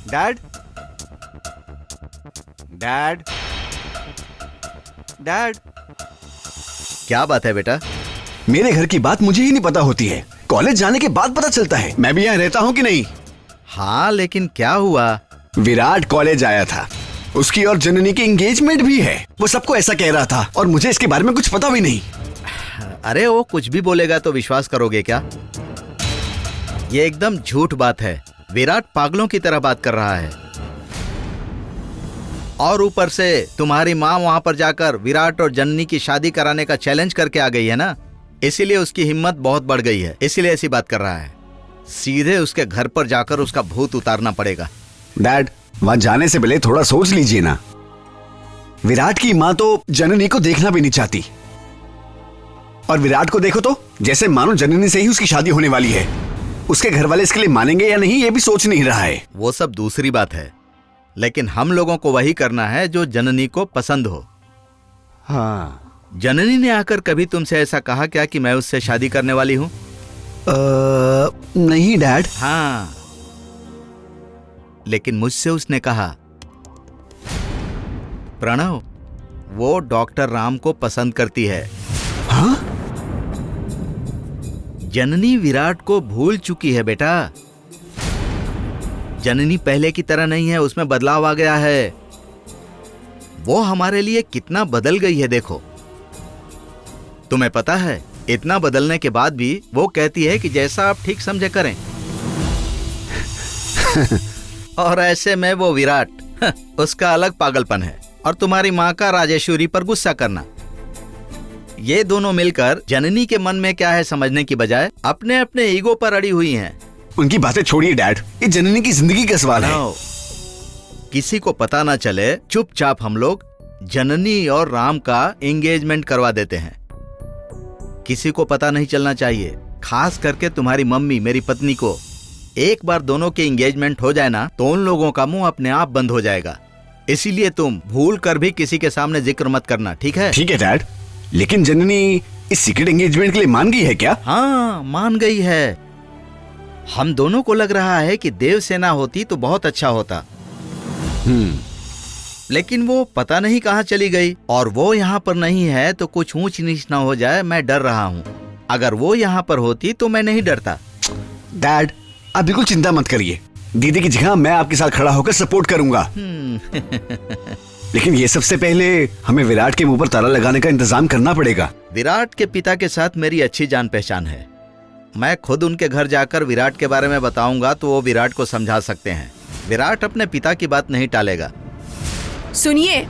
Dad, dad, dad. क्या बात है बेटा? मेरे घर की बात मुझे ही नहीं पता होती है, कॉलेज जाने के बाद पता चलता है। मैं भी यहाँ रहता हूँ कि नहीं? हाँ, लेकिन क्या हुआ? विराट कॉलेज आया था, उसकी और जननी की एंगेजमेंट भी है। वो सबको ऐसा कह रहा था और मुझे इसके बारे में कुछ पता भी नहीं। अरे वो कुछ भी बोलेगा तो विश्वास करोगे क्या? ये एकदम झूठ बात है। विराट पागलों की तरह बात कर रहा है। और ऊपर से तुम्हारी माँ वहां पर जाकर विराट और जननी की शादी कराने का चैलेंज करके आ गई है ना, इसीलिए उसकी हिम्मत बहुत बढ़ गई है, इसीलिए ऐसी बात कर रहा है। सीधे उसके घर पर जाकर उसका भूत उतारना पड़ेगा। डैड, वहां जाने से पहले थोड़ा सोच लीजिए ना। विराट की माँ तो जननी को देखना भी नहीं चाहती, और विराट को देखो तो जैसे मानो जननी से ही उसकी शादी होने वाली है। उसके घर वाले इसके लिए मानेंगे या नहीं, ये भी सोच नहीं रहा है। वो सब दूसरी बात है, लेकिन हम लोगों को वही करना है जो जननी को पसंद हो। हाँ। जननी ने आकर कभी तुमसे ऐसा कहा क्या कि मैं उससे शादी करने वाली हूँ? नहीं डैड। हाँ, लेकिन मुझसे उसने कहा, प्रणव, वो डॉक्टर राम को पसंद करती है। हाँ? जननी विराट को भूल चुकी है बेटा। जननी पहले की तरह नहीं है, उसमें बदलाव आ गया है। वो हमारे लिए कितना बदल गई है देखो। तुम्हें पता है, इतना बदलने के बाद भी वो कहती है कि जैसा आप ठीक समझे करें। और ऐसे में वो विराट, उसका अलग पागलपन है, और तुम्हारी माँ का राजेश्वरी पर गुस्सा करना। ये दोनों मिलकर जननी के मन में क्या है समझने की बजाय अपने अपने ईगो पर अड़ी हुई हैं। उनकी बातें छोड़िए डैड, ये जननी की जिंदगी का सवाल है। किसी को पता ना चले, चुपचाप हम लोग जननी और राम का एंगेजमेंट करवा देते हैं। किसी को पता नहीं चलना चाहिए, खास करके तुम्हारी मम्मी, मेरी पत्नी को। एक बार दोनों के एंगेजमेंट हो जाए ना, तो उन लोगों का मुंह अपने आप बंद हो जाएगा। इसीलिए तुम भूल कर भी किसी के सामने जिक्र मत करना, ठीक है? ठीक है डैड, लेकिन जननी इस सीक्रेट एंगेजमेंट के लिए मान गई है क्या? हाँ, मान गई है। हम दोनों को लग रहा है कि देवसेना होती तो बहुत अच्छा होता। लेकिन वो पता नहीं कहाँ चली गई, और वो यहाँ पर नहीं है तो कुछ ऊंच नीच ना हो जाए, मैं डर रहा हूँ। अगर वो यहाँ पर होती तो मैं नहीं डरता। डैड, आप बिल्कुल चिंता मत करिए, दीदी की जगह मैं आपके साथ खड़ा होकर सपोर्ट करूंगा। लेकिन ये सबसे पहले हमें विराट के मुंह पर ताला लगाने का इंतजाम करना पड़ेगा। विराट के पिता के साथ मेरी अच्छी जान पहचान है। मैं खुद उनके घर जाकर विराट के बारे में बताऊंगा तो वो विराट को समझा सकते हैं। विराट अपने पिता की बात नहीं टालेगा। सुनिए,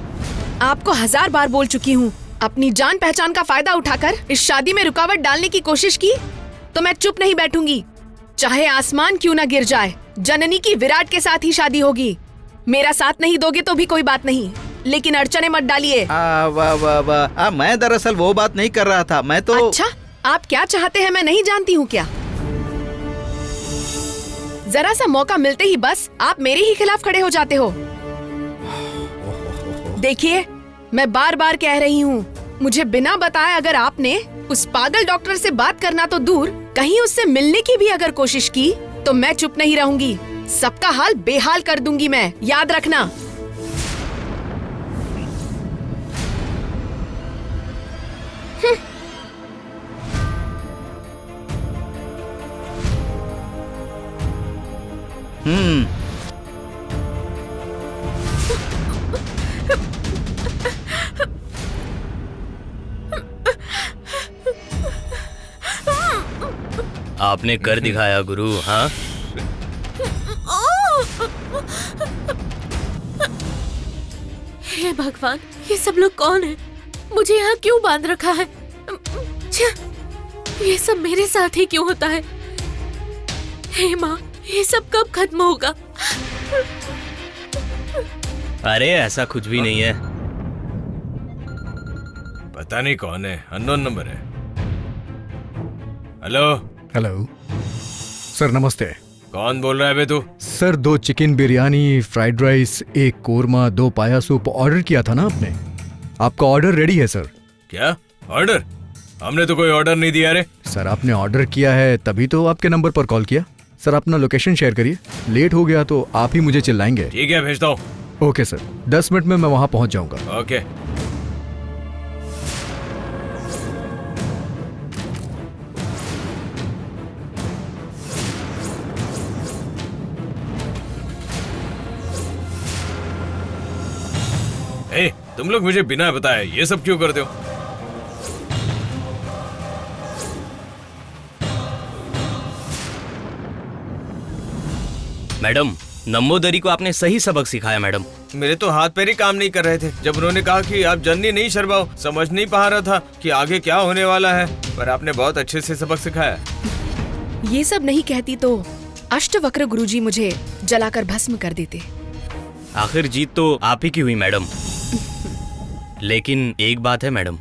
आपको 1000 बार बोल चुकी हूँ, अपनी जान पहचान का फायदा उठाकर इस शादी में रुकावट डालने की कोशिश की तो मैं चुप नहीं बैठूंगी। चाहे आसमान क्यों ना गिर जाए, जननी की विराट के साथ ही शादी होगी। मेरा साथ नहीं दोगे तो भी कोई बात नहीं, लेकिन अड़चने मत डालिए। वाह वाह वाह, मैं दरअसल वो बात नहीं कर रहा था। मैं तो अच्छा, आप क्या चाहते हैं मैं नहीं जानती हूँ क्या? जरा सा मौका मिलते ही बस आप मेरे ही खिलाफ खड़े हो जाते हो। देखिए, मैं बार बार कह रही हूँ, मुझे बिना बताए अगर आपने उस पागल डॉक्टर से बात करना तो दूर, कहीं उससे मिलने की भी अगर कोशिश की तो मैं चुप नहीं रहूंगी। सबका हाल बेहाल कर दूंगी मैं, याद रखना। आपने कर दिखाया गुरु। हाँ, हे भगवान, ये सब लोग कौन है? मुझे यहाँ क्यों बांध रखा है? ये सब मेरे साथ ही क्यों होता है? हे माँ, ये सब कब खत्म होगा? अरे ऐसा कुछ भी नहीं है। पता नहीं कौन है, अननोन नंबर है। हेलो हेलो सर, नमस्ते। कौन बोल रहा है बे तू? Sir, 2 chicken biryani, fried rice, 1 korma, 2 पाया सूप ऑर्डर किया था ना आपने? आपका ऑर्डर रेडी है सर। क्या ऑर्डर? हमने तो कोई ऑर्डर नहीं दिया रे। सर, आपने ऑर्डर किया है तभी तो आपके नंबर पर कॉल किया। सर अपना लोकेशन शेयर करिए। लेट हो गया तो आप ही मुझे चिल्लाएंगे। ठीक है, भेजता हूँ। ओके सर, 10 मिनट में मैं वहां पहुंच जाऊंगा। ओके। ए, तुम लोग मुझे बिना बताए ये सब क्यों करते हो? मैडम, नंबोदरी को आपने सही सबक सिखाया मैडम। मेरे तो हाथ पैर ही काम नहीं कर रहे थे जब उन्होंने कहा कि आप जननी नहीं शर्माओ। समझ नहीं पा रहा था कि आगे क्या होने वाला है, पर आपने बहुत अच्छे से सबक सिखाया। ये सब नहीं कहती तो अष्टवक्र गुरुजी मुझे जलाकर भस्म कर देते। आखिर जीत तो आप ही की हुई मैडम। लेकिन एक बात है मैडम,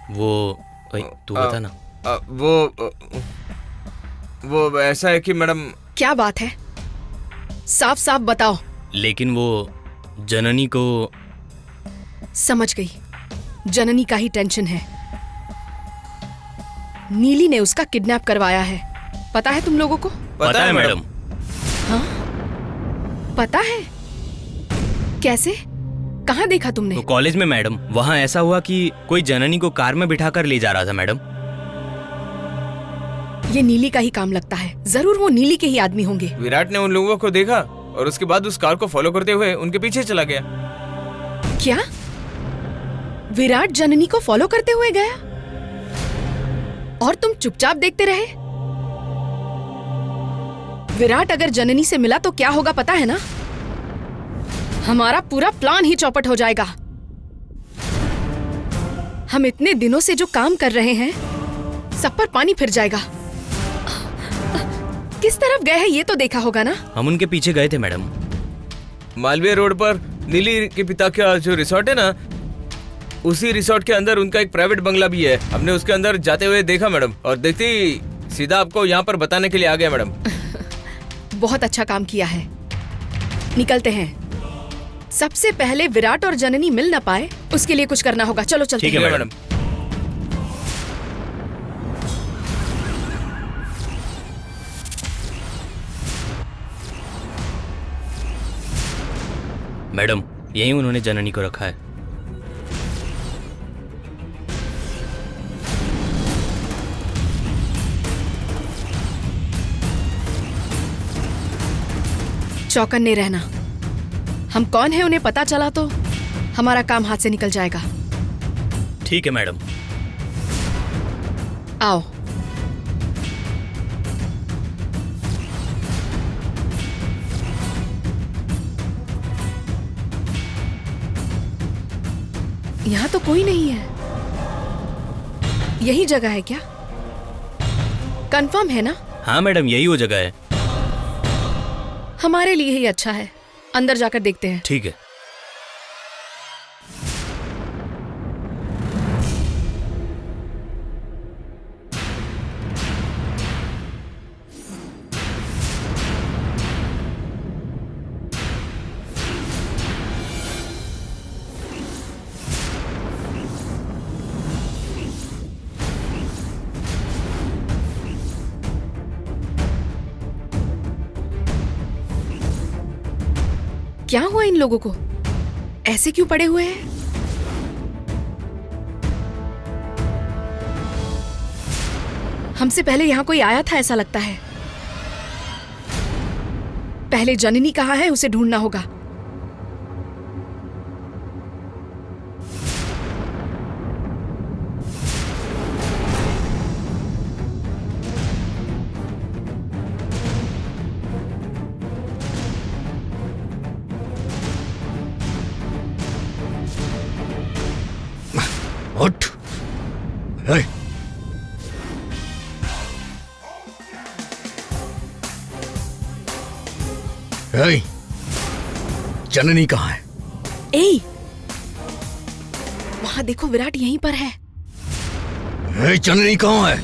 तू बता ना। वो ऐसा है कि मैडम। क्या बात है, साफ साफ बताओ। लेकिन वो जननी को। समझ गई, जननी का ही टेंशन है। नीली ने उसका किडनैप करवाया है, पता है तुम लोगों को? पता है मैडम। हाँ, पता है? कैसे, कहाँ देखा तुमने? तो कॉलेज में मैडम। वहाँ ऐसा हुआ कि कोई जननी को कार में बिठाकर ले जा रहा था मैडम। ये नीली का ही काम लगता है, जरूर वो नीली के ही आदमी होंगे। विराट ने उन लोगों को देखा और उसके बाद उस कार को फॉलो करते हुए उनके पीछे चला गया। क्या विराट जननी को फॉलो करते हुए गया और तुम चुपचाप देखते रहे? विराट अगर जननी से मिला तो क्या होगा पता है ना? हमारा पूरा प्लान ही चौपट हो जाएगा। हम इतने दिनों से जो काम कर रहे हैं सब पर पानी फिर जाएगा। किस तरफ गए हैं ये तो देखा होगा ना? हम उनके पीछे गए थे मैडम। मालवीय रोड पर नीली के पिता का जो रिसोर्ट है ना, उसी रिसोर्ट के अंदर उनका एक प्राइवेट बंगला भी है। हमने उसके अंदर जाते हुए देखा मैडम, और देखते ही सीधा आपको यहाँ पर बताने के लिए आ गया मैडम। बहुत अच्छा काम किया है। निकलते हैं। सबसे पहले विराट और जननी मिल न पाए उसके लिए कुछ करना होगा। चलो चलते ठीक है हैं। मैडम। मैडम, यही उन्होंने जननी को रखा है। चौकन्ने रहना। हम कौन है उन्हें पता चला तो हमारा काम हाथ से निकल जाएगा। ठीक है मैडम। आओ। यहाँ तो कोई नहीं है। यही जगह है क्या? कंफर्म है ना? हाँ मैडम, यही वो जगह है। हमारे लिए ही अच्छा है, अंदर जाकर देखते हैं। ठीक है। क्या हुआ इन लोगों को? ऐसे क्यों पड़े हुए हैं? हमसे पहले यहाँ कोई आया था ऐसा लगता है। पहले जननी कहाँ है उसे ढूंढना होगा। उठ। हे। हे। जननी कहाँ है? ए, वहां देखो, विराट यहीं पर है। हे, जननी कहाँ है?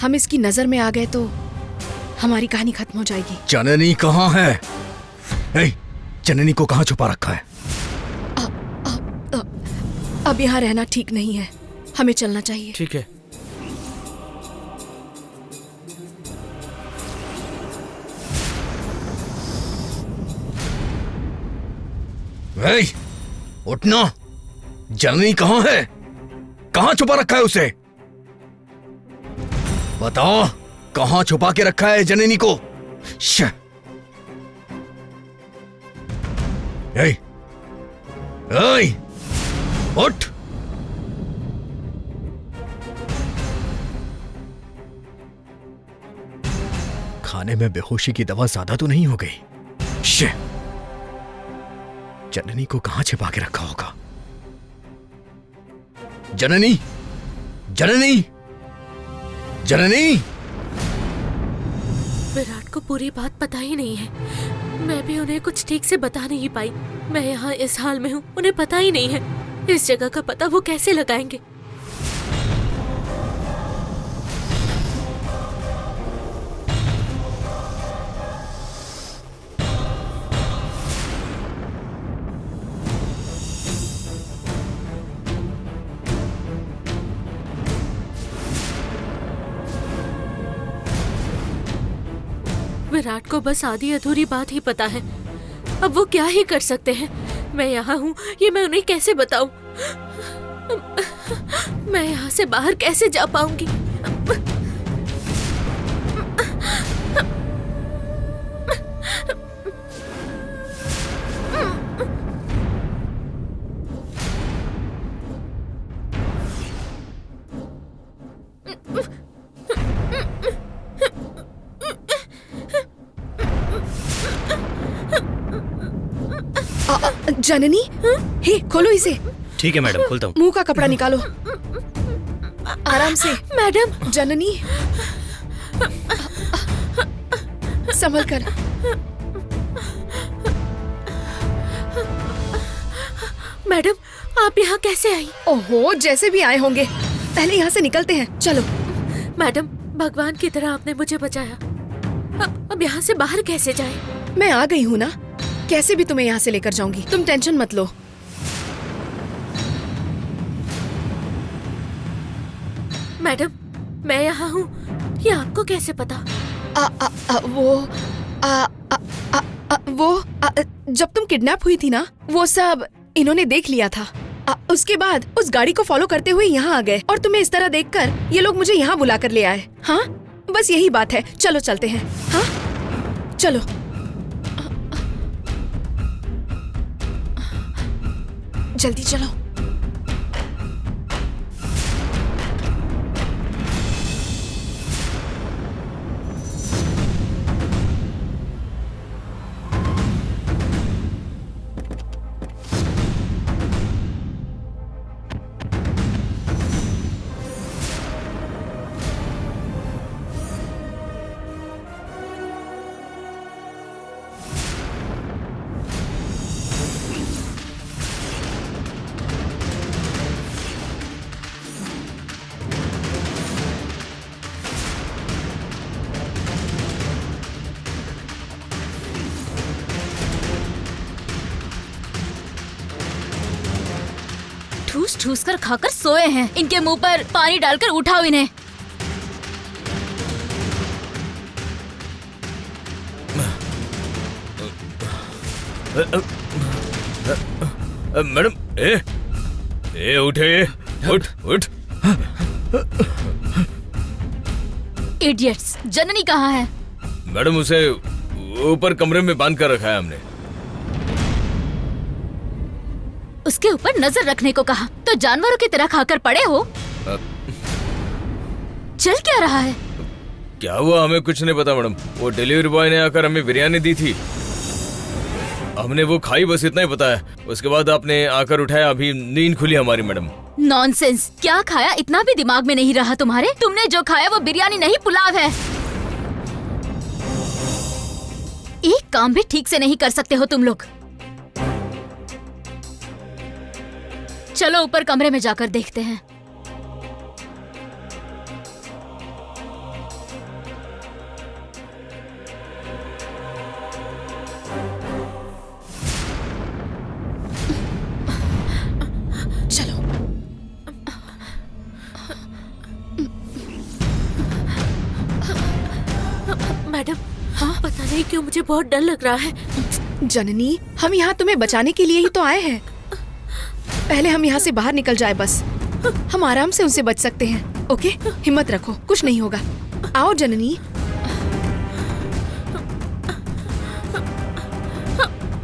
हम इसकी नजर में आ गए तो हमारी कहानी खत्म हो जाएगी। जननी कहाँ है? हे, जननी को कहाँ छुपा रखा है? अब यहाँ रहना ठीक नहीं है, हमें चलना चाहिए। ठीक है। ए, उठना। जननी कहाँ है? कहाँ छुपा रखा है उसे? बताओ, कहाँ छुपा के रखा है जननी को? ए, ए, उठ। खाने में बेहोशी की दवा ज्यादा तो नहीं हो गई? शे, जननी को कहां छिपा के रखा होगा? जननी, जननी, जननी। विराट को पूरी बात पता ही नहीं है। मैं भी उन्हें कुछ ठीक से बता नहीं पाई। मैं यहाँ इस हाल में हूँ, उन्हें पता ही नहीं है। इस जगह का पता वो कैसे लगाएंगे? विराट को बस आधी अधूरी बात ही पता है। अब वो क्या ही कर सकते हैं। मैं यहाँ हूँ, ये मैं उन्हें कैसे बताऊं? मैं यहाँ से बाहर कैसे जा पाऊंगी? जननी, हे खोलो इसे। ठीक है मैडम, खोलता हूँ। मुंह का कपड़ा निकालो, आराम से। मैडम, जननी, संभल कर। मैडम, आप यहाँ कैसे आई? ओहो, जैसे भी आए होंगे। पहले यहाँ से निकलते हैं, चलो। मैडम, भगवान की तरह आपने मुझे बचाया। अब यहाँ से बाहर कैसे जाए? मैं आ गई हूँ ना, कैसे भी तुम्हें यहाँ से लेकर जाऊंगी, तुम टेंशन मत लो। मैडम, मैं यहाँ हूँ, ये आपको कैसे पता? जब तुम किडनैप हुई थी ना, वो सब इन्होंने देख लिया था। उसके बाद उस गाड़ी को फॉलो करते हुए यहाँ आ गए और तुम्हें इस तरह देखकर ये लोग मुझे यहाँ बुला कर ले आए। हाँ, बस यही बात है। चलो चलते हैं। हाँ, चलो। जल्दी चलो। ठूस ठूस कर खाकर सोए हैं। इनके मुंह पर पानी डालकर उठाओ इन्हें। मैडम, ए उठे, उठ उठ। इडियट्स, जननी कहाँ है? मैडम, उसे ऊपर कमरे में बांध कर रखा है हमने। उसके ऊपर नजर रखने को कहा तो जानवरों की तरह खाकर पड़े हो। चल क्या रहा है? क्या हुआ हमें कुछ नहीं पता मैडम। वो डिलीवरी बॉय ने आकर हमें बिरयानी दी थी, हमने वो खाई, बस इतना ही पता है। उसके बाद आपने आकर उठाया, अभी नींद खुली हमारी मैडम। नॉनसेंस, क्या खाया इतना भी दिमाग में नहीं रहा तुम्हारे? तुमने जो खाया वो बिरयानी नहीं पुलाव है। एक काम भी ठीक से नहीं कर सकते हो तुम लोग। चलो ऊपर कमरे में जाकर देखते हैं। चलो। मैडम, हाँ, पता नहीं क्यों मुझे बहुत डर लग रहा है। जननी, हम यहाँ तुम्हें बचाने के लिए ही तो आए हैं। पहले हम यहाँ से बाहर निकल जाए बस। हम आराम से उनसे बच सकते हैं। ओके, हिम्मत रखो, कुछ नहीं होगा। आओ जननी।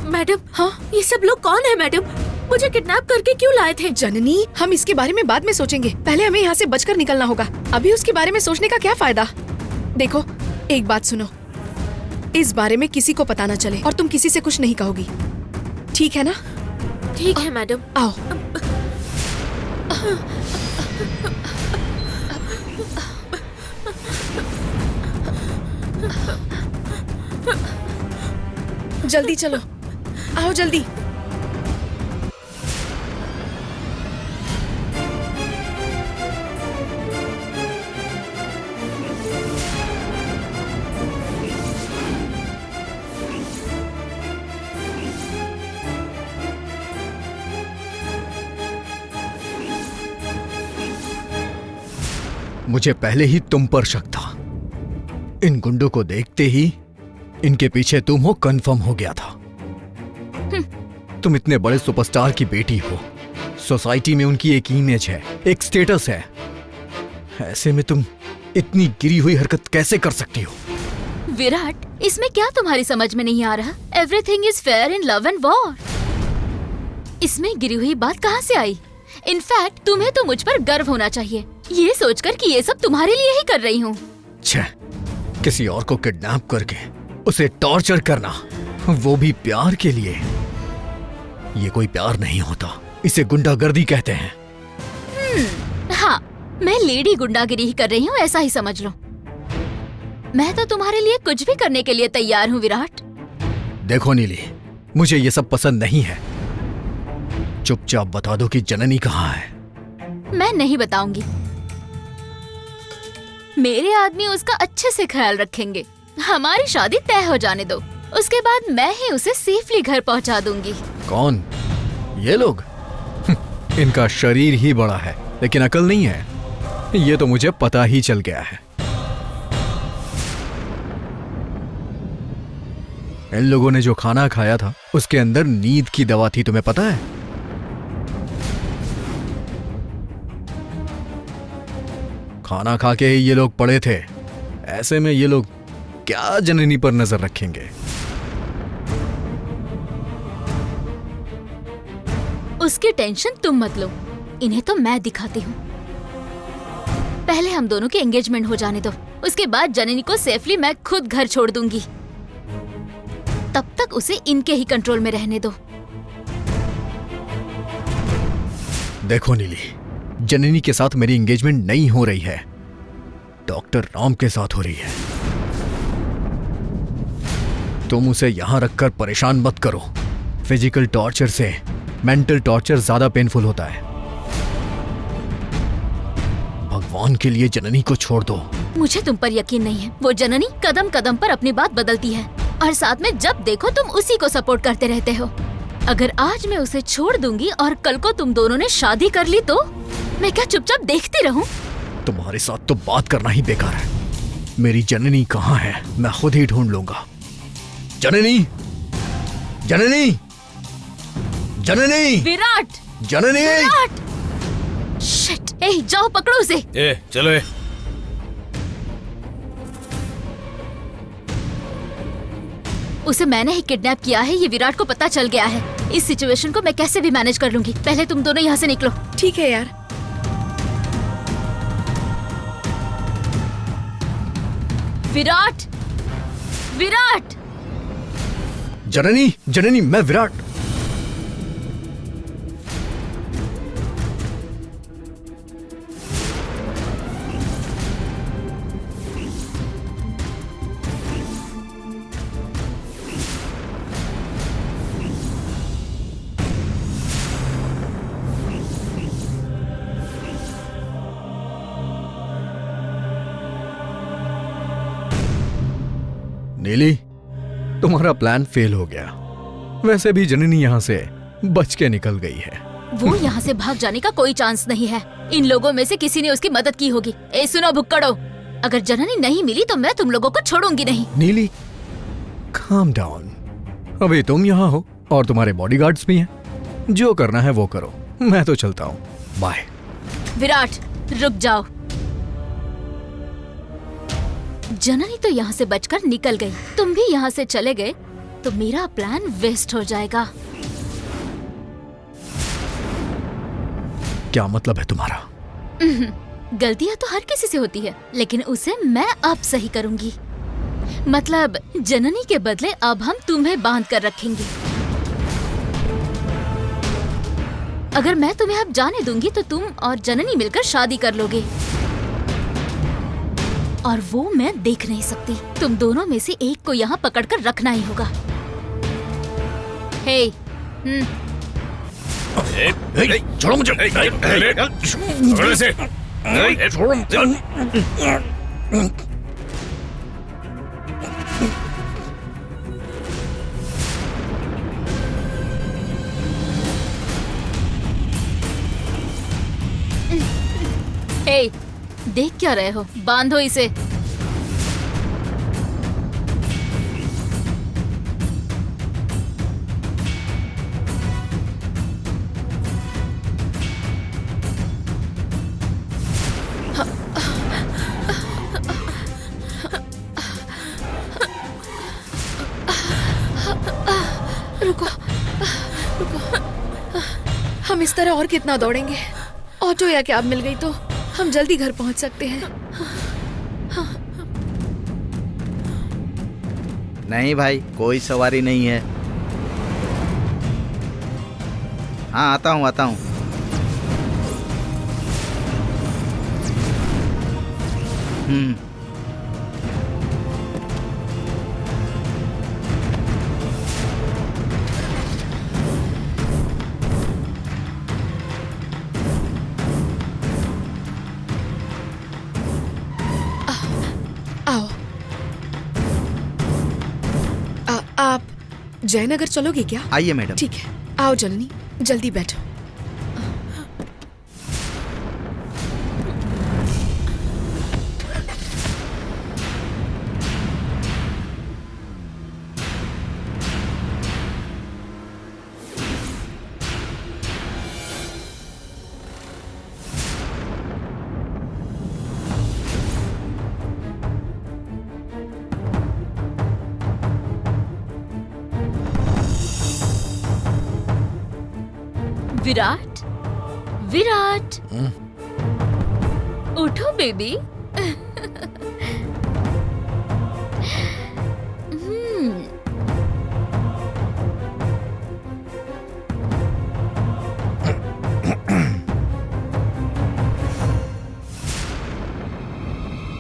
मैडम, हाँ? ये सब लोग कौन है मैडम? मुझे किडनैप करके क्यों लाए थे? जननी, हम इसके बारे में बाद में सोचेंगे। पहले हमें यहाँ से बचकर निकलना होगा। अभी उसके बारे में सोचने का क्या फायदा? देखो, एक बात सुनो, इस बारे में किसी को पता न चले और तुम किसी से कुछ नहीं कहोगी, ठीक है ना? ठीक है मैडम। आओ। जल्दी चलो, आओ जल्दी। मुझे पहले ही तुम पर शक था। इन गुंडों को देखते ही इनके पीछे तुम हो कंफर्म हो गया था। तुम इतने बड़े सुपरस्टार की बेटी हो, सोसाइटी में उनकी एक इमेज है, एक स्टेटस है। ऐसे में तुम इतनी गिरी हुई हरकत कैसे कर सकती हो? विराट, इसमें क्या तुम्हारी समझ में नहीं आ रहा? Everything is fair in love and war. इसमें गिरी हुई बात कहाँ से आई? इनफैक्ट तुम्हें तो मुझ पर गर्व होना चाहिए, ये सोचकर कि ये सब तुम्हारे लिए ही कर रही हूँ। छह, किसी और को किडनैप करके उसे टॉर्चर करना, वो भी प्यार के लिए, ये कोई प्यार नहीं होता, इसे गुंडागर्दी कहते हैं। हाँ, मैं लेडी गुंडागिरी ही कर रही हूँ, ऐसा ही समझ लो। मैं तो तुम्हारे लिए कुछ भी करने के लिए तैयार हूँ विराट। देखो नीली, मुझे ये सब पसंद नहीं है। चुपचाप बता दो कि जननी कहाँ है। मैं नहीं बताऊंगी। मेरे आदमी उसका अच्छे से ख्याल रखेंगे। हमारी शादी तय हो जाने दो, उसके बाद मैं ही उसे सेफली घर पहुंचा दूंगी। कौन? ये लोग? इनका शरीर ही बड़ा है लेकिन अकल नहीं है, ये तो मुझे पता ही चल गया है। इन लोगों ने जो खाना खाया था उसके अंदर नींद की दवा थी, तुम्हें पता है? खाना खा के ही ये लोग पड़े थे। ऐसे में ये लोग क्या जननी पर नजर रखेंगे? उसकी टेंशन तुम मत लो, इन्हें तो मैं दिखाती हूँ। पहले हम दोनों की एंगेजमेंट हो जाने दो, उसके बाद जननी को सेफली मैं खुद घर छोड़ दूंगी। तब तक उसे इनके ही कंट्रोल में रहने दो। देखो नीली, जननी के साथ मेरी एंगेजमेंट नहीं हो रही है, डॉक्टर राम के साथ हो रही है। तुम उसे यहां रखकर परेशान मत करो। फिजिकल टॉर्चर से मेंटल टॉर्चर ज्यादा पेनफुल होता है। भगवान के लिए जननी को छोड़ दो। मुझे तुम पर यकीन नहीं है। वो जननी कदम कदम पर अपनी बात बदलती है और साथ में जब देखो तुम उसी को सपोर्ट करते रहते हो। अगर आज मैं उसे छोड़ दूंगी और कल को तुम दोनों ने शादी कर ली तो मैं क्या चुपचाप देखती रहूं? तुम्हारे साथ तो बात करना ही बेकार है। मेरी जननी कहाँ है मैं खुद ही ढूंढ लूंगा। जननी, जननी, जननी, विराट, जननी, विराट! शिट! ए, जाओ पकड़ो उसे। ए, चलो ए। उसे मैंने ही किडनैप किया है, ये विराट को पता चल गया है। इस सिचुएशन को मैं कैसे भी मैनेज कर लूंगी। पहले तुम दोनों यहाँ से निकलो। ठीक है यार। विराट, विराट! जननी, जननी, मैं विराट। नीली, तुम्हारा प्लान फेल हो गया। वैसे भी जननी यहाँ से बच के निकल गई है। वो यहाँ से भाग जाने का कोई चांस नहीं है। इन लोगों में से किसी ने उसकी मदद की होगी। ए सुनो भुक्कड़ो, अगर जननी नहीं मिली तो मैं तुम लोगों को छोड़ूंगी नहीं। नीली, काम डाउन। अभी तुम यहाँ हो और तुम्हारे बॉडीगार्ड्स भी हैं। जो करना है वो करो, मैं तो चलता हूँ। बाय। विराट, रुक जाओ। जननी तो यहाँ से बचकर निकल गई, तुम भी यहाँ से चले गए तो मेरा प्लान वेस्ट हो जाएगा। क्या मतलब है तुम्हारा? गलतियाँ तो हर किसी से होती है, लेकिन उसे मैं अब सही करूंगी। मतलब जननी के बदले अब हम तुम्हें बांध कर रखेंगे। अगर मैं तुम्हें अब जाने दूंगी तो तुम और जननी मिलकर शादी कर लोगे, और वो मैं देख नहीं सकती। तुम दोनों में से एक को यहाँ पकड़कर रखना ही होगा। हे, छोड़ो मुझे। हे, देख क्या रहे हो? बांधो इसे। रुको, रुको। हम इस तरह और कितना दौड़ेंगे? ऑटो या कैब मिल गई तो हम जल्दी घर पहुंच सकते हैं। नहीं भाई, कोई सवारी नहीं है। हाँ, आता हूँ आता हूँ। आओ। आप जयनगर चलोगे क्या? आइए मैडम। ठीक है, आओ जननी, जल्दी बैठो। विराट, विराट, उठो बेबी।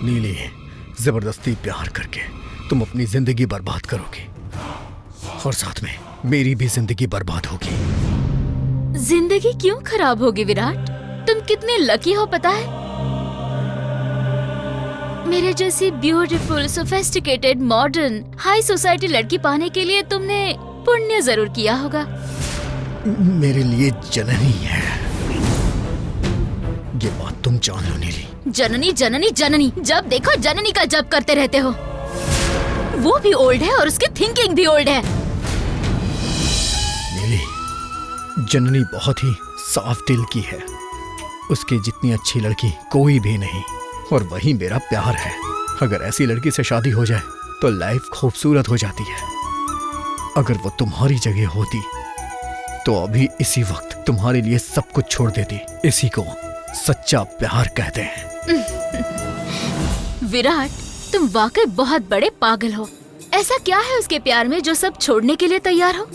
नीली, जबरदस्ती प्यार करके तुम अपनी जिंदगी बर्बाद करोगी और साथ में मेरी भी जिंदगी बर्बाद होगी। जिंदगी क्यों खराब होगी विराट? तुम कितने लकी हो पता है? मेरे जैसी beautiful, sophisticated, modern, high society लड़की पाने के लिए तुमने पुण्य जरूर किया होगा। मेरे लिए जननी है, ये बात तुम जान लो नीली। जननी जननी जननी, जब देखो जननी का जप करते रहते हो। वो भी ओल्ड है और उसकी थिंकिंग भी ओल्ड है। नीली, जननी बहुत ही साफ दिल की है, उसकी जितनी अच्छी लड़की कोई भी नहीं, और वही मेरा प्यार है। अगर ऐसी लड़की से शादी हो जाए तो लाइफ खूबसूरत हो जाती है। अगर वो तुम्हारी जगह होती तो अभी इसी वक्त तुम्हारे लिए सब कुछ छोड़ देती। इसी को सच्चा प्यार कहते हैं। विराट, तुम वाकई बहुत बड़े पागल हो। ऐसा क्या है उसके प्यार में जो सब छोड़ने के लिए तैयार हो?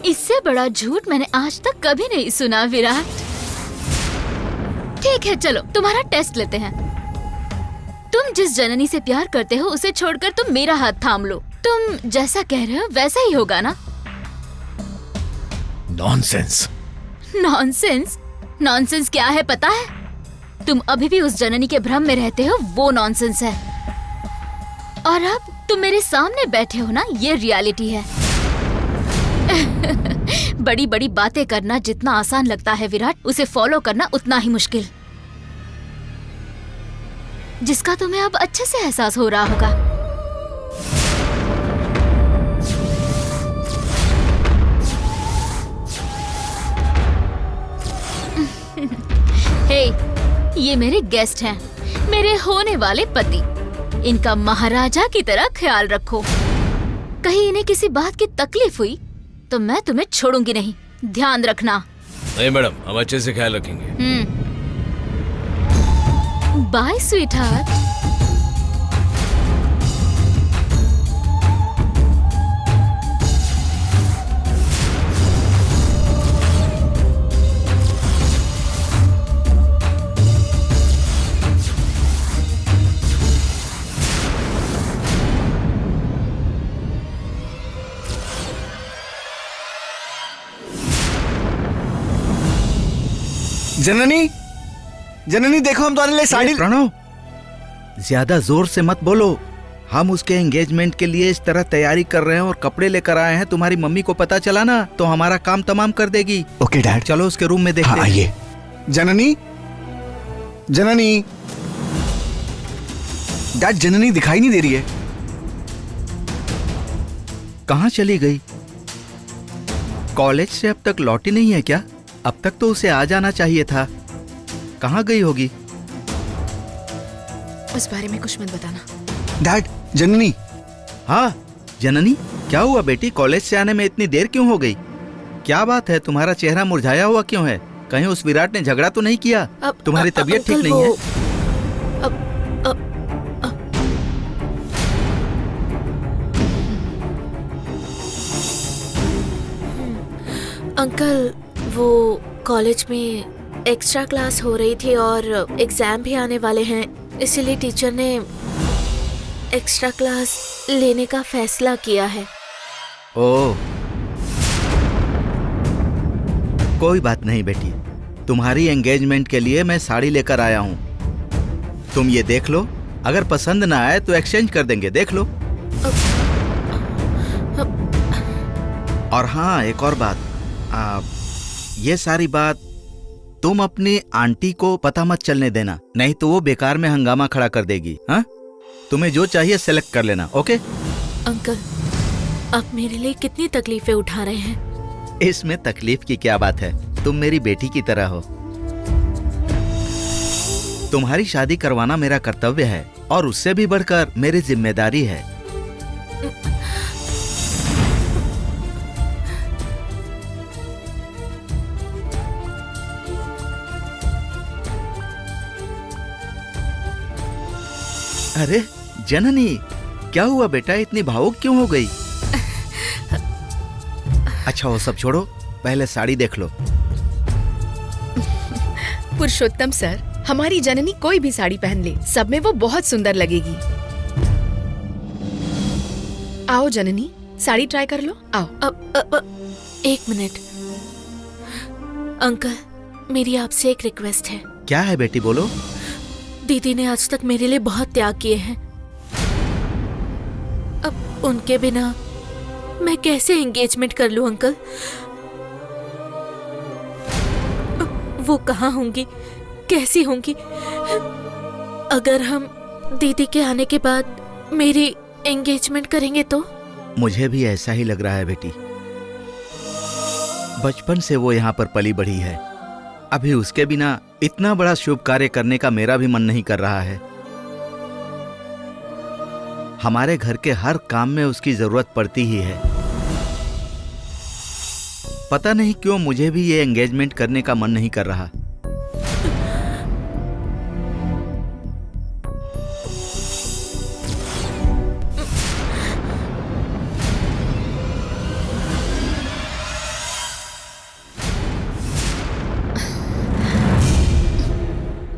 इससे बड़ा झूठ मैंने आज तक कभी नहीं सुना विराट। ठीक है, चलो तुम्हारा टेस्ट लेते हैं। तुम जिस जननी से प्यार करते हो उसे छोड़कर तुम मेरा हाथ थाम लो। तुम जैसा कह रहे हो वैसा ही होगा ना? नॉनसेंस। नॉनसेंस? नॉनसेंस क्या है पता है? तुम अभी भी उस जननी के भ्रम में रहते हो, वो नॉनसेंस है। और अब तुम मेरे सामने बैठे हो ना, ये रियलिटी है। बड़ी बड़ी बातें करना जितना आसान लगता है विराट, उसे फॉलो करना उतना ही मुश्किल, जिसका तुम्हें अब अच्छे से एहसास हो रहा होगा। ये मेरे गेस्ट हैं, मेरे होने वाले पति। इनका महाराजा की तरह ख्याल रखो। कहीं इन्हें किसी बात की तकलीफ हुई तो मैं तुम्हें छोड़ूंगी नहीं, ध्यान रखना। नहीं मैडम, हम अच्छे से ख्याल रखेंगे। Bye sweetheart. जननी, जननी देखो, हम तुम्हारे लिए साड़ी। प्रणव, ज्यादा जोर से मत बोलो। हम उसके एंगेजमेंट के लिए इस तरह तैयारी कर रहे हैं और कपड़े लेकर आए हैं। तुम्हारी मम्मी को पता चला ना तो हमारा काम तमाम कर देगी। ओके डैड, चलो उसके रूम में देखते हाँ, हैं। आइए। जननी, जननी, डैड जननी दिखाई नहीं दे रही है। कहाँ चली गई? कॉलेज से अब तक लौटी नहीं है क्या? अब तक तो उसे आ जाना चाहिए था। कहाँ गई होगी? उस बारे में कुछ मत बताना। डैड, जननी। हाँ जननी, क्या हुआ बेटी? कॉलेज से आने में इतनी देर क्यों हो गई? क्या बात है, तुम्हारा चेहरा मुरझाया हुआ क्यों है? कहीं उस विराट ने झगड़ा तो नहीं किया? तुम्हारी तबीयत ठीक नहीं है? अंकल, वो कॉलेज में एक्स्ट्रा क्लास हो रही थी और एग्जाम भी आने वाले हैं, इसीलिए टीचर ने एक्स्ट्रा क्लास लेने का फैसला किया है। ओह, कोई बात नहीं बेटी, तुम्हारी एंगेजमेंट के लिए मैं साड़ी लेकर आया हूँ। तुम ये देख लो, अगर पसंद ना आए तो एक्सचेंज कर देंगे, देख लो। और हाँ, एक और बात, ये सारी बात तुम अपनी आंटी को पता मत चलने देना, नहीं तो वो बेकार में हंगामा खड़ा कर देगी। हाँ, तुम्हें जो चाहिए सेलेक्ट कर लेना। ओके अंकल, आप मेरे लिए कितनी तकलीफें उठा रहे हैं। इसमें तकलीफ की क्या बात है, तुम मेरी बेटी की तरह हो। तुम्हारी शादी करवाना मेरा कर्तव्य है और उससे भी बढ़कर मेरी जिम्मेदारी है। अरे जननी, क्या हुआ बेटा, इतनी भावुक क्यों हो गई? अच्छा वो सब छोड़ो, पहले साड़ी देख लो। पुरुषोत्तम सर, हमारी जननी कोई भी साड़ी पहन ले, सब में वो बहुत सुंदर लगेगी। आओ जननी, साड़ी ट्राई कर लो, आओ। एक मिनट अंकल, मेरी आपसे एक रिक्वेस्ट है। क्या है बेटी, बोलो। दीदी ने आज तक मेरे लिए बहुत त्याग किए हैं, अब उनके बिना मैं कैसे एंगेजमेंट कर लूं अंकल? वो कहाँ होंगी, कैसी होंगी? अगर हम दीदी के आने के बाद मेरी एंगेजमेंट करेंगे तो? मुझे भी ऐसा ही लग रहा है बेटी। बचपन से वो यहाँ पर पली बढ़ी है, अभी उसके बिना इतना बड़ा शुभ कार्य करने का मेरा भी मन नहीं कर रहा है। हमारे घर के हर काम में उसकी जरूरत पड़ती ही है। पता नहीं क्यों मुझे भी ये एंगेजमेंट करने का मन नहीं कर रहा।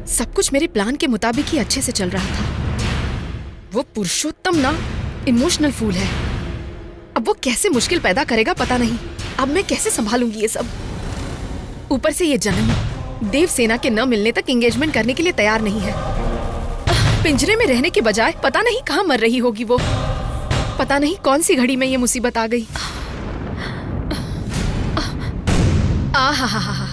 सब कुछ मेरे प्लान के मुताबिक ही अच्छे से चल रहा था। वो पुरुषोत्तम ना इमोशनल फूल है। अब वो कैसे मुश्किल पैदा करेगा पता नहीं। अब मैं कैसे संभालूंगी ये सब। ऊपर से ये जननी देवसेना के न मिलने तक एंगेजमेंट करने के लिए तैयार नहीं है। पिंजरे में रहने के बजाय पता नहीं कहाँ मर रही होगी वो। पता नहीं कौन सी घड़ी में ये मुसीबत आ गई। आहा,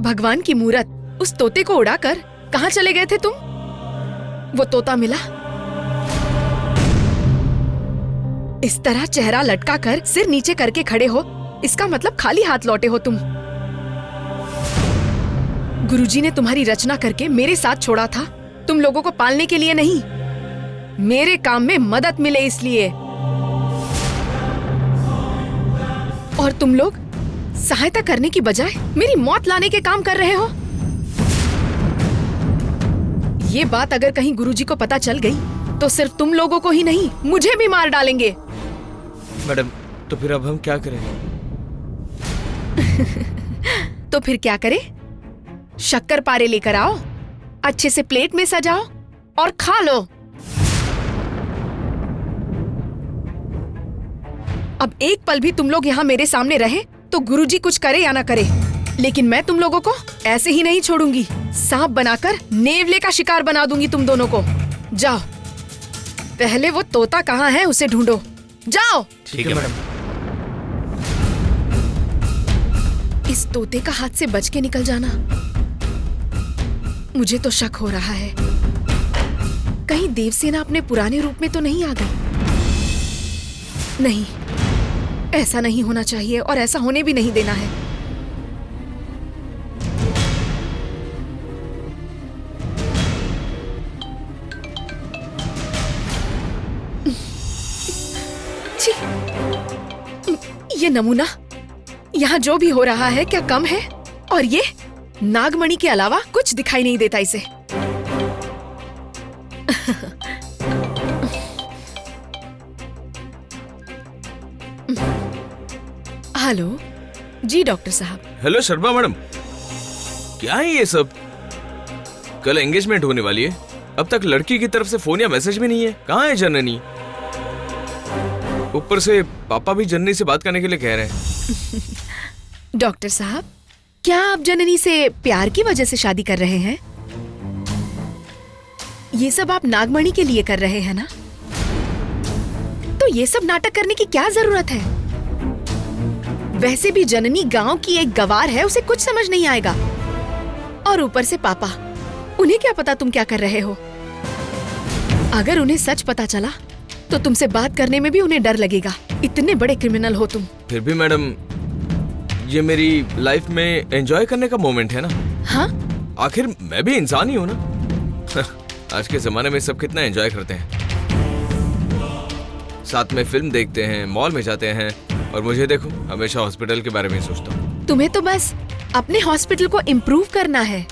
भगवान की मूरत, उस तोते को उड़ाकर कहाँ चले गए थे तुम? वो तोता मिला? इस तरह चेहरा लटका कर सिर नीचे करके खड़े हो, इसका मतलब खाली हाथ लौटे हो तुम। गुरुजी ने तुम्हारी रचना करके मेरे साथ छोड़ा था, तुम लोगों को पालने के लिए नहीं, मेरे काम में मदद मिले इसलिए। और तुम लोग सहायता करने की बजाय मेरी मौत लाने के काम कर रहे हो। ये बात अगर कहीं गुरुजी को पता चल गई तो सिर्फ तुम लोगों को ही नहीं, मुझे भी मार डालेंगे। मैडम, तो फिर अब हम क्या करें? तो फिर क्या करें? शक्कर पारे लेकर आओ, अच्छे से प्लेट में सजाओ और खा लो। अब एक पल भी तुम लोग यहाँ मेरे सामने रहे तो गुरुजी कुछ करे या ना करे, लेकिन मैं तुम लोगों को ऐसे ही नहीं छोड़ूंगी। सांप बनाकर नेवले का शिकार बना दूंगी तुम दोनों को। जाओ, पहले वो तोता कहाँ है उसे ढूंढो। जाओ। ठीक है मैडम। इस तोते का हाथ से बच के निकल जाना। मुझे तो शक हो रहा है, कहीं देवसेना अपने पुराने रूप में तो नहीं आ गई। नहीं, ऐसा नहीं होना चाहिए और ऐसा होने भी नहीं देना है। छी, ये नमूना, यहाँ जो भी हो रहा है क्या कम है? और ये नागमणि के अलावा कुछ दिखाई नहीं देता इसे। हेलो जी डॉक्टर साहब। हेलो शर्मा मैडम, क्या है ये सब? कल एंगेजमेंट होने वाली है, अब तक लड़की की तरफ से फोन या मैसेज भी नहीं है। कहाँ है जननी? ऊपर से पापा भी जननी से बात करने के लिए कह रहे हैं। डॉक्टर साहब, क्या आप जननी से प्यार की वजह से शादी कर रहे हैं? ये सब आप नागमणि के लिए कर रहे हैं ना? तो ये सब नाटक करने की क्या जरूरत है? वैसे भी जननी गांव की एक गवार है, उसे कुछ समझ नहीं आएगा। और ऊपर से पापा, उन्हें क्या पता तुम क्या कर रहे हो? अगर उन्हें सच पता चला तो तुमसे बात करने में भी उन्हें डर लगेगा। इतने बड़े क्रिमिनल हो तुम। फिर भी मैडम, ये मेरी लाइफ में एंजॉय करने का मोमेंट है ना। हाँ? आखिर मैं भी इंसान ही हूँ ना। आज के जमाने में सब कितना एंजॉय करते हैं, साथ में फिल्म देखते हैं, मॉल में जाते हैं, और मुझे देखो, हमेशा हॉस्पिटल के बारे में सोचता हूँ। तुम्हें तो बस अपने हॉस्पिटल को इम्प्रूव करना है,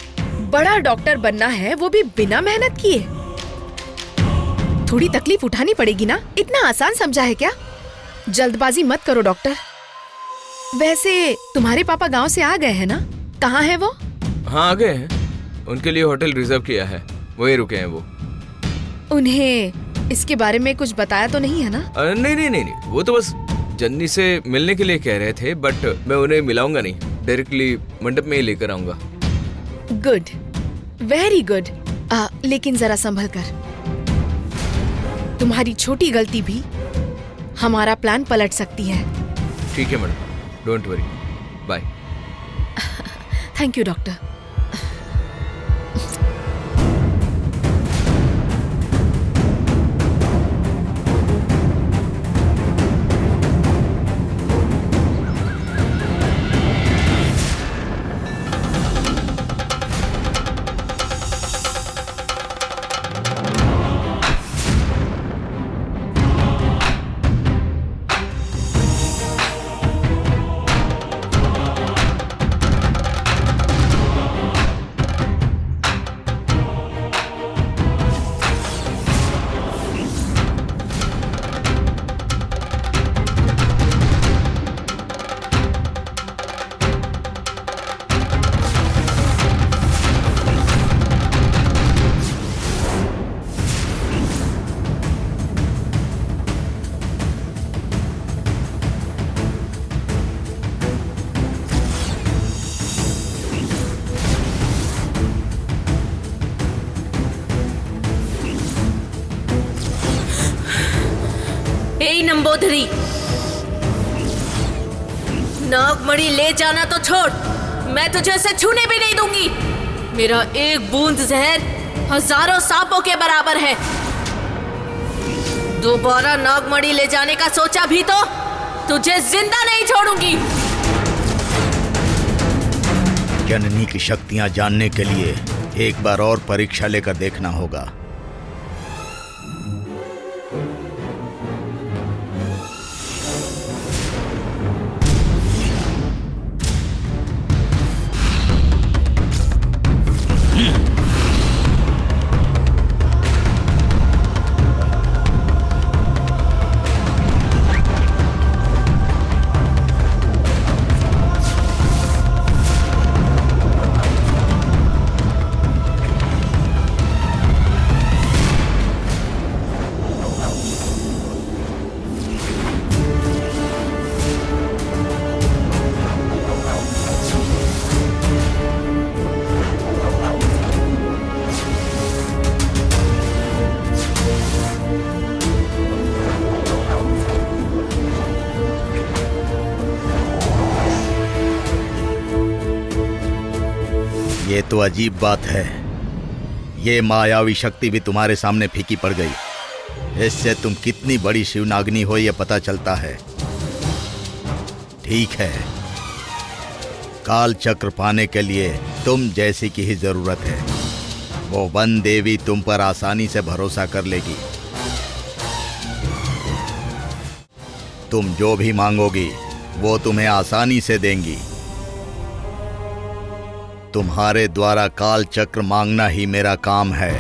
बड़ा डॉक्टर बनना है, वो भी बिना मेहनत किए। थोड़ी तकलीफ उठानी पड़ेगी ना, इतना आसान समझा है क्या? जल्दबाजी मत करो डॉक्टर। वैसे तुम्हारे पापा गांव से आ गए हैं ना? कहाँ है वो? हाँ, आ गए हैं, उनके लिए होटल रिजर्व किया है, वही रुके हैं वो। उन्हें इसके बारे में कुछ बताया तो नहीं है ना? नहीं नहीं नहीं, वो तो बस जन्नी से मिलने के लिए कह रहे थे, बट मैं उन्हें मिलाऊंगा नहीं, डायरेक्टली मंडप में ही लेकर आऊंगा। Good, very good. लेकिन जरा संभल कर, तुम्हारी छोटी गलती भी हमारा प्लान पलट सकती है। ठीक है madam, don't worry, bye. Thank you doctor. Namboodiri, Nagamani ले जाना तो छोड़, मैं तुझे उसे छूने भी नहीं दूंगी। मेरा एक बूंद जहर हजारों सांपों के बराबर है। दोबारा नागमणि ले जाने का सोचा भी तो तुझे जिंदा नहीं छोड़ूंगी। जननी की शक्तियां जानने के लिए एक बार और परीक्षा लेकर देखना होगा। ये तो अजीब बात है। ये मायावी शक्ति भी तुम्हारे सामने फीकी पड़ गई। इससे तुम कितनी बड़ी शिवनागिनी हो ये पता चलता है। ठीक है, काल चक्र पाने के लिए तुम जैसी की ही जरूरत है। वो वन देवी तुम पर आसानी से भरोसा कर लेगी। तुम जो भी मांगोगी वो तुम्हें आसानी से देंगी। तुम्हारे द्वारा काल चक्र मांगना ही मेरा काम है।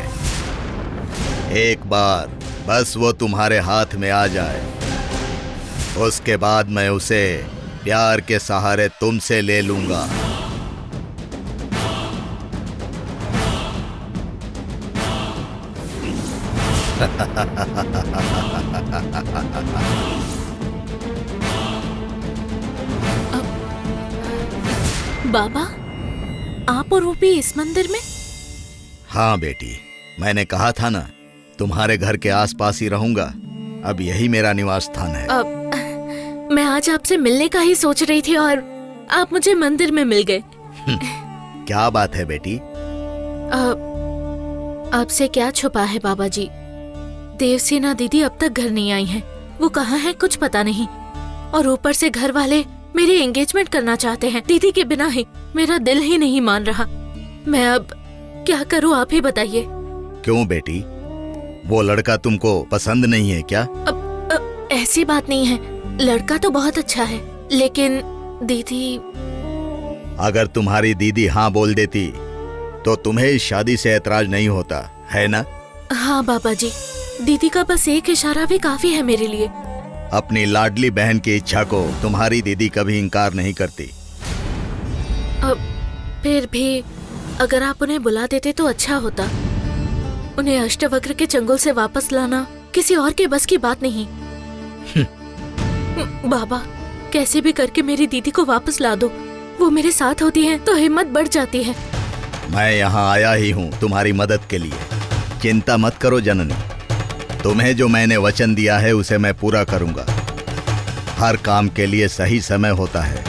एक बार बस वो तुम्हारे हाथ में आ जाए, उसके बाद मैं उसे प्यार के सहारे तुमसे ले लूंगा। बाबा, आप और रूपी इस मंदिर में? हाँ बेटी, मैंने कहा था ना तुम्हारे घर के आसपास ही रहूंगा। अब यही मेरा निवास स्थान है। मैं आज आपसे मिलने का ही सोच रही थी और आप मुझे मंदिर में मिल गए। क्या बात है बेटी? आपसे क्या छुपा है बाबा जी। देवसेना दीदी अब तक घर नहीं आई हैं। वो कहाँ है कुछ पता नहीं, और ऊपर से घर वाले मेरी एंगेजमेंट करना चाहते हैं दीदी के बिना ही। मेरा दिल ही नहीं मान रहा। मैं अब क्या करूँ, आप ही बताइए। क्यों बेटी, वो लड़का तुमको पसंद नहीं है क्या? अब ऐसी बात नहीं है, लड़का तो बहुत अच्छा है, लेकिन दीदी। अगर तुम्हारी दीदी हाँ बोल देती तो तुम्हें इस शादी से ऐतराज नहीं होता, है ना? हाँ बाबा जी, दीदी का बस एक इशारा भी काफी है मेरे लिए। अपनी लाडली बहन की इच्छा को तुम्हारी दीदी कभी इनकार नहीं करती। फिर भी अगर आप उन्हें बुला देते तो अच्छा होता। उन्हें अष्टवक्र के चंगुल से वापस लाना किसी और के बस की बात नहीं। बाबा, कैसे भी करके मेरी दीदी को वापस ला दो। वो मेरे साथ होती है तो हिम्मत बढ़ जाती है। मैं यहाँ आया ही हूँ तुम्हारी मदद के लिए। चिंता मत करो जननी, तुम्हें जो मैंने वचन दिया है उसे मैं पूरा करूंगा। हर काम के लिए सही समय होता है।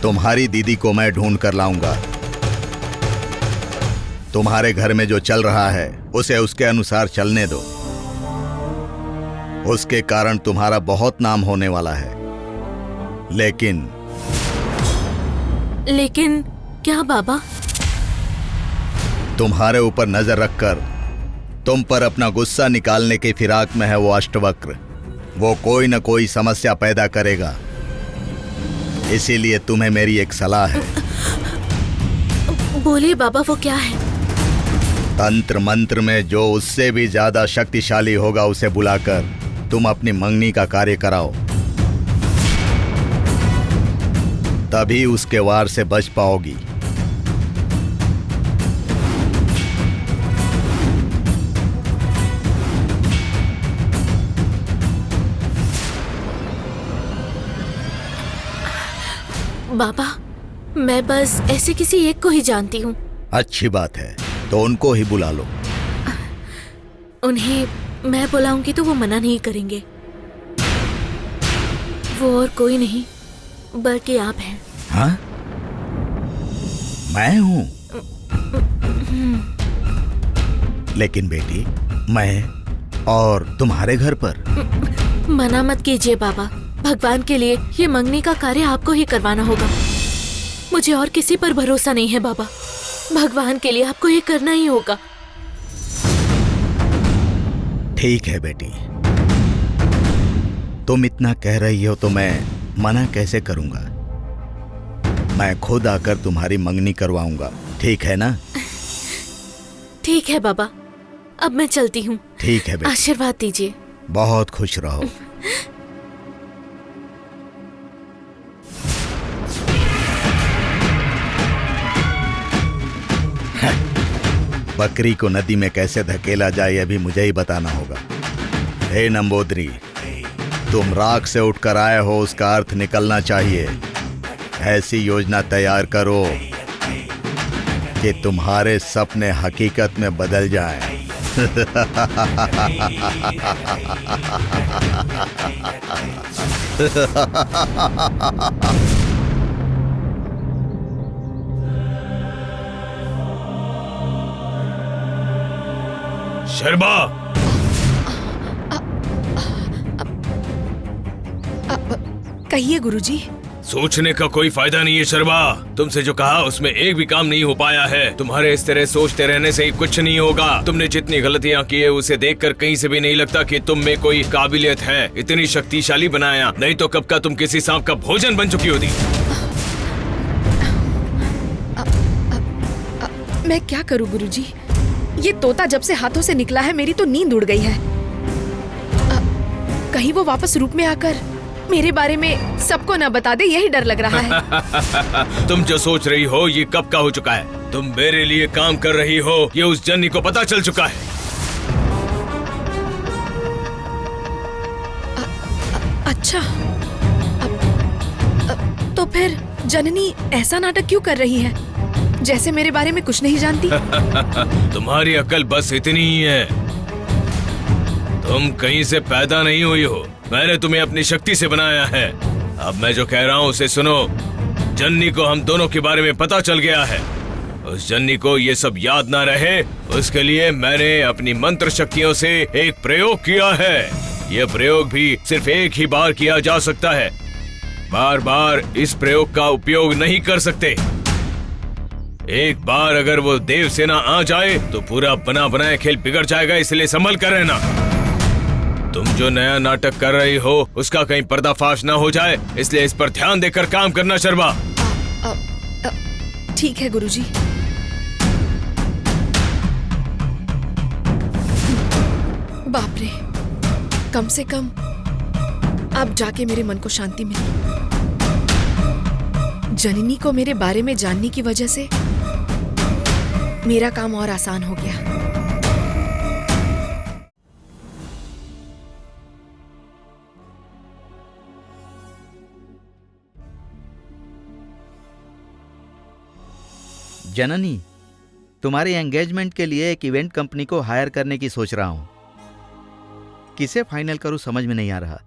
तुम्हारी दीदी को मैं ढूंढ कर लाऊंगा। तुम्हारे घर में जो चल रहा है उसे उसके अनुसार चलने दो। उसके कारण तुम्हारा बहुत नाम होने वाला है। लेकिन क्या बाबा? तुम्हारे ऊपर नजर रखकर तुम पर अपना गुस्सा निकालने की फिराक में है वो अष्टवक्र। वो कोई न कोई समस्या पैदा करेगा। इसीलिए तुम्हें मेरी एक सलाह है। बोलिए बाबा, वो क्या है? तंत्र मंत्र में जो उससे भी ज्यादा शक्तिशाली होगा उसे बुलाकर तुम अपनी मंगनी का कार्य कराओ। तभी उसके वार से बच पाओगी। बाबा, मैं बस ऐसे किसी एक को ही जानती हूँ। अच्छी बात है, तो उनको ही बुला लो। उन्हें मैं बुलाऊंगी तो वो मना नहीं करेंगे। वो और कोई नहीं बल्कि आप हैं। हाँ? मैं हूँ? लेकिन बेटी, मैं और तुम्हारे घर पर? मना मत कीजिए बाबा। भगवान के लिए ये मंगनी का कार्य आपको ही करवाना होगा। मुझे और किसी पर भरोसा नहीं है बाबा। भगवान के लिए आपको ये करना ही होगा। ठीक है बेटी, तुम इतना कह रही हो तो मैं मना कैसे करूंगा। मैं खुद आकर तुम्हारी मंगनी करवाऊंगा, ठीक है ना? ठीक है बाबा, अब मैं चलती हूँ। ठीक है बेटी, आशीर्वाद दीजिए। बहुत खुश रहो। बकरी को नदी में कैसे धकेला जाए यह भी मुझे ही बताना होगा। हे नंबोदरी, तुम राख से उठकर आए हो, उसका अर्थ निकलना चाहिए। ऐसी योजना तैयार करो कि तुम्हारे सपने हकीकत में बदल जाएं। शर्मा, कहिए गुरुजी। सोचने का कोई फायदा नहीं है शर्मा। तुमसे जो कहा उसमें एक भी काम नहीं हो पाया है। तुम्हारे इस तरह सोचते रहने से ही कुछ नहीं होगा। तुमने जितनी गलतियां की है उसे देखकर कहीं से भी नहीं लगता कि तुम में कोई काबिलियत है। इतनी शक्तिशाली बनाया, नहीं तो कब का तुम किसी सांप का भोजन बन चुकी होती। मैं क्या करूं गुरुजी? ये तोता जब से हाथों से निकला है मेरी तो नींद उड़ गई है। कहीं वो वापस रूप में आकर मेरे बारे में सबको ना बता दे, यही डर लग रहा है। तुम जो सोच रही हो ये कब का हो चुका है। तुम मेरे लिए काम कर रही हो ये उस जन्नी को पता चल चुका है। अच्छा, तो फिर जननी ऐसा नाटक क्यों कर रही है जैसे मेरे बारे में कुछ नहीं जानती? तुम्हारी अकल बस इतनी ही है। तुम कहीं से पैदा नहीं हुई हो, मैंने तुम्हें अपनी शक्ति से बनाया है। अब मैं जो कह रहा हूँ उसे सुनो। जन्नी को हम दोनों के बारे में पता चल गया है। उस जन्नी को ये सब याद ना रहे उसके लिए मैंने अपनी मंत्र शक्तियों से एक प्रयोग किया है। यह प्रयोग भी सिर्फ एक ही बार किया जा सकता है। बार बार इस प्रयोग का उपयोग नहीं कर सकते। एक बार अगर वो देव सेना आ जाए तो पूरा बना बनाया खेल बिगड़ जाएगा, इसलिए संभल कर रहना। तुम जो नया नाटक कर रही हो उसका कहीं पर्दाफाश ना हो जाए, इसलिए इस पर ध्यान देकर काम करना शर्मा। ठीक है गुरुजी। बाप रे, कम से कम अब जाके मेरे मन को शांति मिली। जननी को मेरे बारे में जानने की वजह से मेरा काम और आसान हो गया। जननी, तुम्हारी एंगेजमेंट के लिए एक इवेंट कंपनी को हायर करने की सोच रहा हूं। किसे फाइनल करूं समझ में नहीं आ रहा।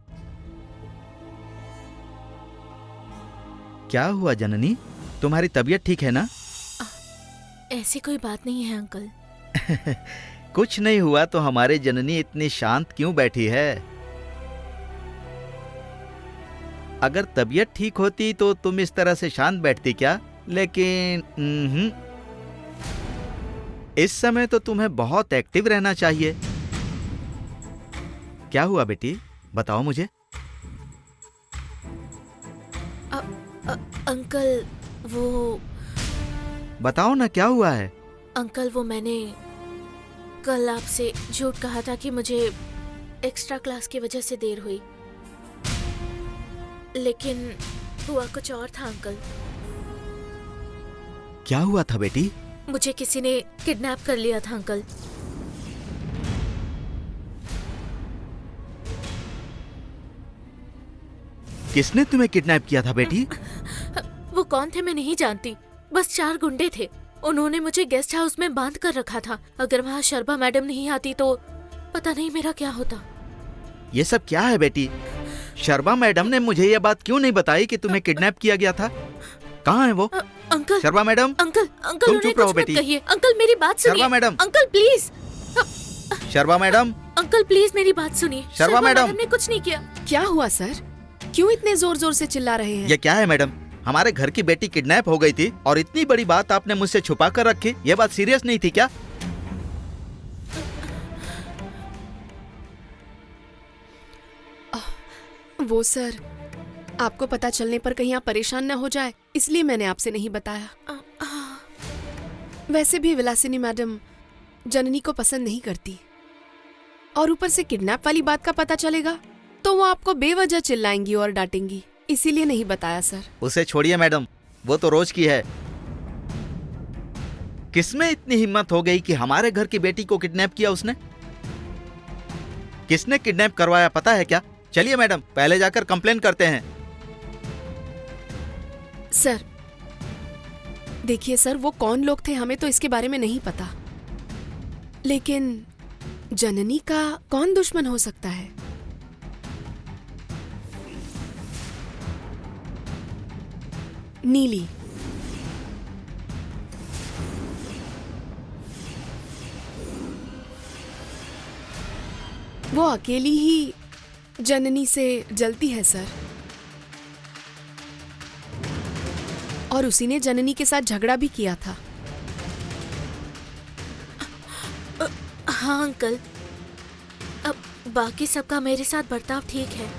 क्या हुआ जननी, तुम्हारी तबीयत ठीक है ना? ऐसी कोई बात नहीं है अंकल। कुछ नहीं हुआ तो हमारे जननी इतनी शांत क्यों बैठी है? अगर तबीयत ठीक होती तो तुम इस तरह से शांत बैठती क्या? लेकिन इस समय तो तुम्हें बहुत एक्टिव रहना चाहिए। क्या हुआ बेटी, बताओ मुझे। अंकल वो बताओ ना क्या हुआ है। अंकल वो मैंने कल आपसे झूठ कहा था कि मुझे एक्स्ट्रा क्लास की वजह से देर हुई, लेकिन हुआ कुछ और था अंकल। क्या हुआ था बेटी? मुझे किसी ने किडनैप कर लिया था अंकल। किसने तुम्हें किडनैप किया था बेटी? वो कौन थे मैं नहीं जानती, बस 4 गुंडे थे। उन्होंने मुझे गेस्ट हाउस में बांध कर रखा था। अगर वहाँ शर्मा मैडम नहीं आती तो पता नहीं मेरा क्या होता। ये सब क्या है बेटी? शर्मा मैडम ने मुझे ये बात क्यों नहीं बताई कि तुम्हें किडनैप किया गया था? कहाँ है वो? Uncle, Sharma madam, uncle, uncle तुम उन्हें चुप रहो कुछ मत बेटी। कहिए। अंकल मेरी बात सुनिए। Sharma madam, uncle please. Sharma madam, uncle please मेरी बात सुनिए। शर्मा मैडम ने कुछ नहीं किया। क्या हुआ सर? क्यों इतने जोर जोर से चिल्ला रहे हैं? ये क्या है मैडम? हमारे घर की बेटी किडनैप हो गई थी और इतनी बड़ी बात आपने मुझसे छुपा कर रखी। ये बात सीरियस नहीं थी क्या? वो सर, आपको पता चलने पर कहीं आप परेशान ना हो जाए, इसलिए मैंने आपसे नहीं बताया। वैसे भी विलासिनी मैडम जननी को पसंद नहीं करती, और ऊपर से किडनैप वाली बात का पता चलेगा तो वो आपको बेवजह चिल्लाएंगी और डांटेंगी, इसीलिए नहीं बताया सर। उसे छोड़िए मैडम, वो तो रोज की है। किसमें इतनी हिम्मत हो गई कि हमारे घर की बेटी को किडनैप किया उसने? किसने किडनैप करवाया पता है क्या? चलिए मैडम, पहले जाकर कंप्लेन करते हैं। सर देखिए सर, वो कौन लोग थे हमें तो इसके बारे में नहीं पता, लेकिन जननी का कौन दुश्मन हो सकता है? नीली। वो अकेली ही जननी से जलती है सर, और उसी ने जननी के साथ झगड़ा भी किया था। हाँ अंकल, अब बाकी सबका मेरे साथ बर्ताव ठीक है,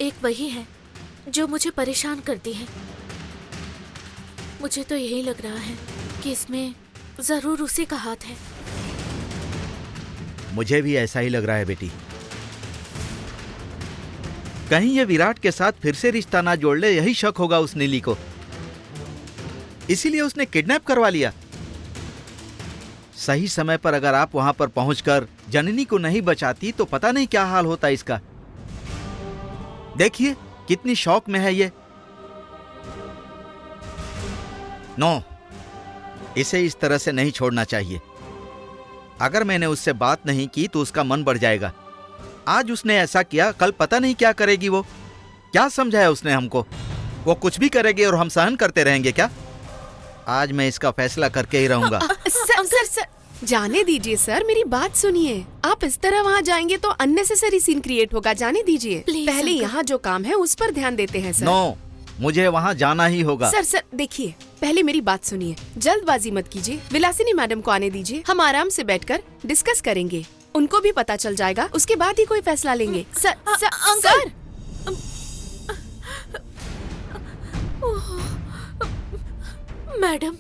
एक वही है जो मुझे परेशान करती है। मुझे तो यही लग रहा है कि इसमें जरूर उसी का हाथ है। मुझे भी ऐसा ही लग रहा है बेटी। कहीं ये विराट के साथ फिर से रिश्ता ना जोड़ ले, यही शक होगा उस नीली को, इसीलिए उसने किडनैप करवा लिया। सही समय पर अगर आप वहां पर पहुंचकर जननी को नहीं बचाती तो पता नहीं क्या हाल होता इसका। देखिए कितनी शौक में है ये। नो, इसे इस तरह से नहीं छोड़ना चाहिए। अगर मैंने उससे बात नहीं की तो उसका मन बढ़ जाएगा। आज उसने ऐसा किया, कल पता नहीं क्या करेगी वो। क्या समझाया उसने हमको? वो कुछ भी करेगी और हम सहन करते रहेंगे क्या? आज मैं इसका फैसला करके ही रहूंगा। सर, जाने दीजिए सर, मेरी बात सुनिए। आप इस तरह वहाँ जाएंगे तो अननेसेसरी सीन क्रिएट होगा, जाने दीजिए। पहले यहाँ जो काम है उस पर ध्यान देते हैं सर। नो, मुझे वहाँ जाना ही होगा। सर देखिए, पहले मेरी बात सुनिए, जल्दबाजी मत कीजिए। विलासिनी मैडम को आने दीजिए, हम आराम से बैठकर डिस्कस करेंगे। उनको भी पता चल जाएगा, उसके बाद ही कोई फैसला लेंगे। सर मैडम,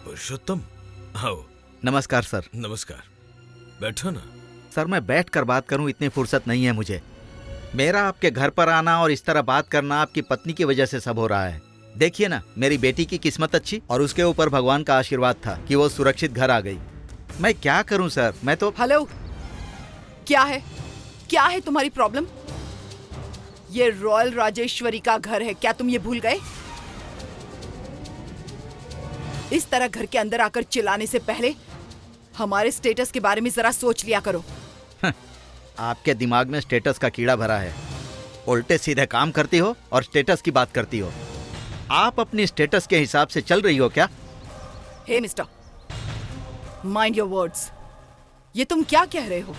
पुरुषोत्तम, आओ। नमस्कार सर। नमस्कार, बैठो ना। सर मैं बैठ कर बात करूं इतनी फुर्सत नहीं है मुझे। मेरा आपके घर पर आना और इस तरह बात करना आपकी पत्नी की वजह से सब हो रहा है। देखिए ना, मेरी बेटी की किस्मत अच्छी और उसके ऊपर भगवान का आशीर्वाद था कि वो सुरक्षित घर आ गई। मैं क्या करूं सर, मैं तो। हेलो, क्या है तुम्हारी प्रॉब्लम? ये रॉयल राजेश्वरी का घर है, क्या तुम ये भूल गए? इस तरह घर के अंदर आकर चिल्लाने से पहले हमारे स्टेटस के बारे में जरा सोच लिया करो। आपके दिमाग में स्टेटस का कीड़ा भरा है। उल्टे सीधे काम करती हो और स्टेटस की बात करती हो। आप अपनी स्टेटस के हिसाब से चल रही हो क्या? हे मिस्टर, माइंड योर वर्ड्स। ये तुम क्या कह रहे हो?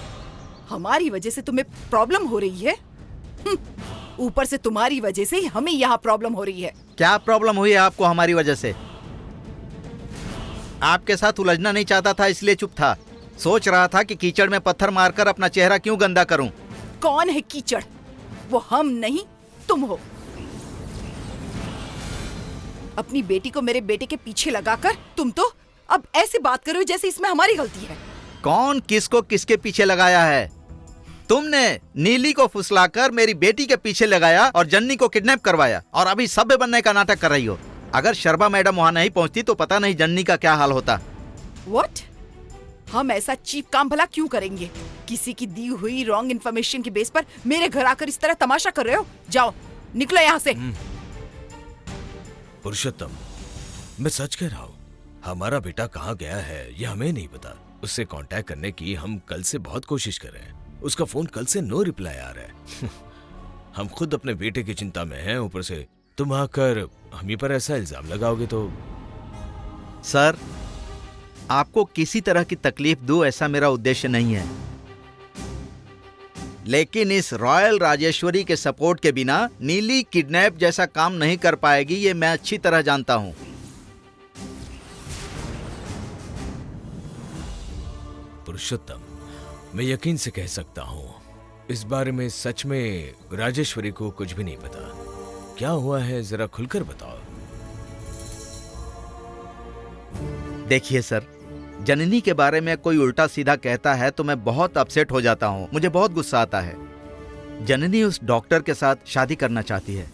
हमारी वजह से तुम्हें प्रॉब्लम हो रही है? ऊपर से तुम्हारी वजह से ही हमें यहाँ प्रॉब्लम हो रही है। क्या प्रॉब्लम हुई है आपको हमारी वजह से? आपके साथ उलझना नहीं चाहता था इसलिए चुप था। सोच रहा था कि कीचड़ में पत्थर मारकर अपना चेहरा क्यों गंदा करूं। कौन है कीचड़? वो हम नहीं, तुम हो। अपनी बेटी को मेरे बेटे के पीछे लगाकर तुम तो अब ऐसे बात कर रहे हो जैसे इसमें हमारी गलती है। कौन किसको किसके पीछे लगाया है? तुमने नीली को फुसलाकर मेरी बेटी के पीछे लगाया और जन्नी को किडनैप करवाया और अभी सभ्य बनने का नाटक कर रही हो। अगर शर्मा मैडम वहां नहीं पहुंचती तो पता नहीं जन्नी का क्या हाल होता। What? हम ऐसा चीप काम भला क्यों करेंगे? किसी की दी हुई रॉन्ग इन्फॉर्मेशन के बेस पर मेरे घर आकर इस तरह तमाशा कर रहे हो? जाओ, निकलो यहाँ से। पुरुषोत्तम, मैं सच कह रहा हूँ, हमारा बेटा कहाँ गया है ये हमें नहीं पता। उससे कांटेक्ट करने की हम कल से बहुत कोशिश कर रहे हैं। उसका फोन कल से नो रिप्लाई आ रहा है। हम खुद अपने बेटे की चिंता में हैं, ऊपर से तुम आकर हम ही पर ऐसा इल्जाम लगाओगे तो। सर, आपको किसी तरह की तकलीफ दूं ऐसा मेरा उद्देश्य नहीं है, लेकिन इस रॉयल राजेश्वरी के सपोर्ट के बिना नीली किडनैप जैसा काम नहीं कर पाएगी, ये मैं अच्छी तरह जानता हूं। पुरुषोत्तम, मैं यकीन से कह सकता हूँ इस बारे में सच में राजेश्वरी को कुछ भी नहीं पता। क्या हुआ है जरा खुलकर बताओ। देखिए सर, जननी के बारे में कोई उल्टा सीधा कहता है तो मैं बहुत अपसेट हो जाता हूँ, मुझे बहुत गुस्सा आता है। जननी उस डॉक्टर के साथ शादी करना चाहती है।